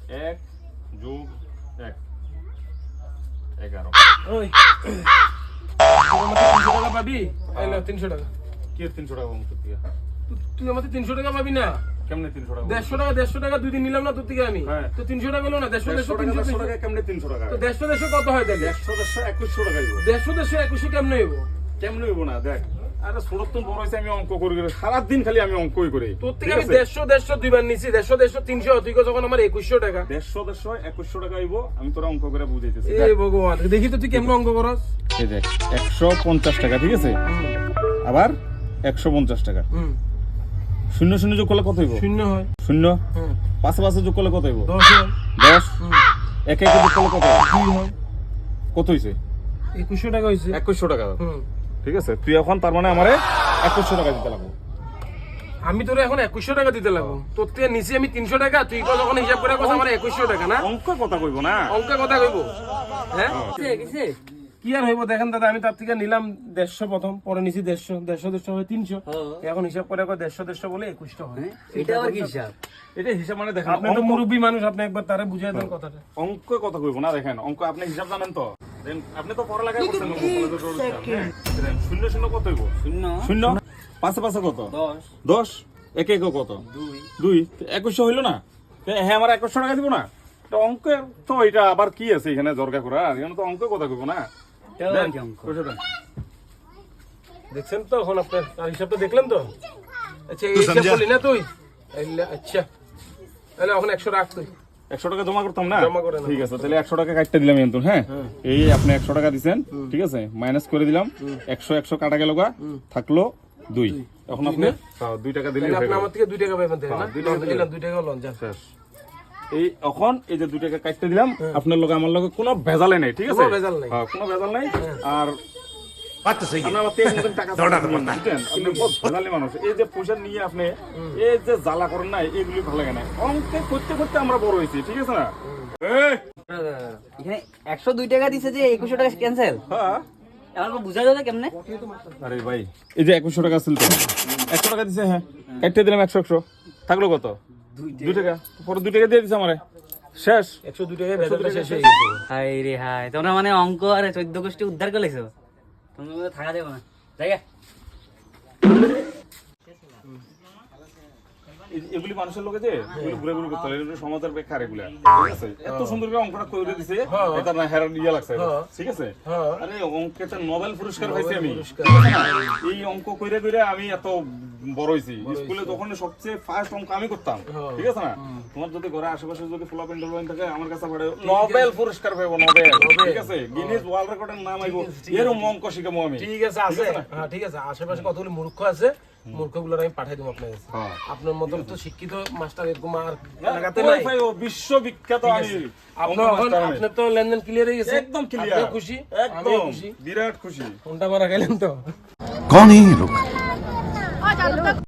1 যোগ 1 11 ওই তুই আমাকে 300 টাকা পাবি? এই নাও 300 টাকা। কি 300 টাকা অঙ্ক দিয়া তুই আমাকে 300 টাকা পাবি না? কেমনে 300 টাকা? 150 টাকা দুই দিন নিলাম না তোর থেকে আমি। তো 300 টাকা হলো না? 150 টাকা কেমনে 300 টাকা? তো 150 কত হয় তাহলে? 100 টাকা হইব। 150 কেমনে হইব? কেমনে হইব না দেখ। আরে ছোট তো বড় হইছে আমি অঙ্ক করি সারা দিন খালি আমি অঙ্কই করি। তোর থেকে আমি 150 দুইবার নিছি। 150 300 তুই যখন আমার 2100 টাকা। 150 টাকা হইব। আমি তোরা অঙ্ক করে বুঝাইতেছি। এই ভগবান দেখি তো তুই কেমন অঙ্ক করস। এই দেখ 150 টাকা ঠিক আছে? আবার 150 টাকা। শূন্য শূন্য যোগ করলে কত হইব? শূন্য হয়। শূন্য। পাশে পাশে যোগ করলে কত হইব? 10 হয়। 10। একে একে যোগ করলে কত হয়? 2 হয়। কত হইছে? 2100 টাকা হইছে। 2100 টাকা। ঠিক আছে, তুই এখন তার মানে আমারে 2100 টাকা দিতে লাগবে। আমি তোরে এখন 2100 টাকা দিতে লাগবো। তোর থেকে নিছি আমি 300 টাকা, তুই যখন হিসাব করে কস আমার 2100 টাকা না? অঙ্ক কথা কইব না। অঙ্ক কথা কইব। হ্যাঁ? কি আর হইব দেখেন দাদা, আমি তার থেকে নিলাম 150 প্রথম, পরে নিছি 150 হয় 300। এখন হিসাব করে 150 বলে 2100 হয়। এটা আবার কি হিসাব? এটা হিসাব মানে দেখেন, আপনি তো মুরব্বী মানুষ, আপনি একবার তারে বুঝিয়ে দেন কথাটা। অঙ্ক কথা কইব না। দেখেন অঙ্ক আপনি হিসাব জানেন তো? আপনি তো পড়ালেখা করছেন কলেজে টলেজে। শূন্য শূন্য কত হইব? শূন্য। শূন্য। পাশে পাশে কত? 10। 10। একে একে কত? 2। 2100 হইলো না? হ্যাঁ, আমার 2100 টাকা দিব না? এটা অঙ্কের তো এটা আবার কি আছে এখানে দরকার করা? এখানে তো অঙ্ক কথা কইব না। কেমন কি অঙ্ক? কইছো দেন। দেখছেন তো এখন আপনার তার হিসাবটা দেখলেন তো? আচ্ছা এই হিসাব বলি না তুই? আচ্ছা তাহলে এখন 100 রাখ তুই। 100 টাকা জমা করতাম না? জমা করে নাও। ঠিক আছে, তাহলে 100 টাকা কাটতে দিলাম এন্তন। হ্যাঁ, এই আপনি 100 টাকা দিছেন, ঠিক আছে, মাইনাস করে দিলাম। 100 কাটা গেল গা, থাকলো 2। এখন আপনি 2 টাকা দিলেই আপনি হয়ে গেল। আমার থেকে 2 টাকা পাবেন তাই না? 2 টাকা দিলাম 2 টাকা লন যা। শেষ। এই এখন এই যে 2 টাকা কাটতে দিলাম, আপনার লগে আমার লগে কোনো ভেজালে নাই, ঠিক আছে? কোনো ভেজাল নাই। হ্যাঁ, কোনো ভেজাল নাই। আর আপনার আমার 3 মতন টাকা বুঝছেন? আপনি বহুত ভেজালি মানুষ। এই যে পয়সা নিয়ে আপনি এই যে জ্বালা করেন না, এগুলি ভালো লাগে না। অঙ্কে করতে করতে আমরা বড় হয়েছি, ঠিক আছে না? এই এখানে 102 টাকা দিছে যে 2100 টাকা ক্যান্সেল। হ্যাঁ। আমার বুঝা যাবে কেমনে? আরে ভাই, এই যে 2100 টাকা ছিল তো, 100 টাকা দিছে। হ্যাঁ, কাটতে দিলাম 100 থাকলো কত? 2 টাকা। পরে 2 টাকা দিয়ে দিছে আমারে। শেষ। 102 টাকা ভেজালটা শেষ হয়ে গেছে। হাই রে হাই, তোমরা মানে অঙ্ক আর 14 গোষ্ঠী উদ্ধার করে লেছো। তোমরা থাকা যাবে না। জায়গা এগুলি মানুষের লোকে যে এগুলো ঘুরে ঘুরে করতে হয়, এগুলো সমাজের বেকার এগুলা, ঠিক আছে? এত সুন্দর করে অঙ্কটা করে দিছে, এটা না হেরার ইয়া লাগছে, ঠিক আছে? আরে অঙ্কেতে নোবেল পুরস্কার পাইছি আমি। এই অঙ্ক কইরা কইরা আমি এত বড় হইছি। স্কুলে তখন সবচেয়ে ফার্স্ট অঙ্ক আমি করতাম, ঠিক আছে না? তোমার যদি ঘরে আশেপাশে যদি ফ্লপ এন্ড ডলওয়াইন থাকে, আমার কাছে পড়ে নোবেল পুরস্কার পাইবো, নোবেল, ঠিক আছে? গিনেস ওয়ার্ল্ড রেকর্ডের নাম আইবো। এরকম অঙ্ক শিখাবো আমি। ঠিক আছে, আছে। হ্যাঁ ঠিক আছে, আশেপাশে কতগুলো মূর্খ আছে, মূর্খগুলোর আমি পাঠাই দেব আপনার কাছে। আপনার মতন তো শিক্ষিত মাস্টার এরকম আর লাগাতে নাই। বিশ্ববিখ্যাত আমি। আপনার তো লেনদেন ক্লিয়ার হয়ে গেছে? একদম ক্লিয়ার। আপনি খুশি? একদম খুশি। বিরাট খুশি। ফোনটা মারা গেলেন তো? कौन है ये लोग?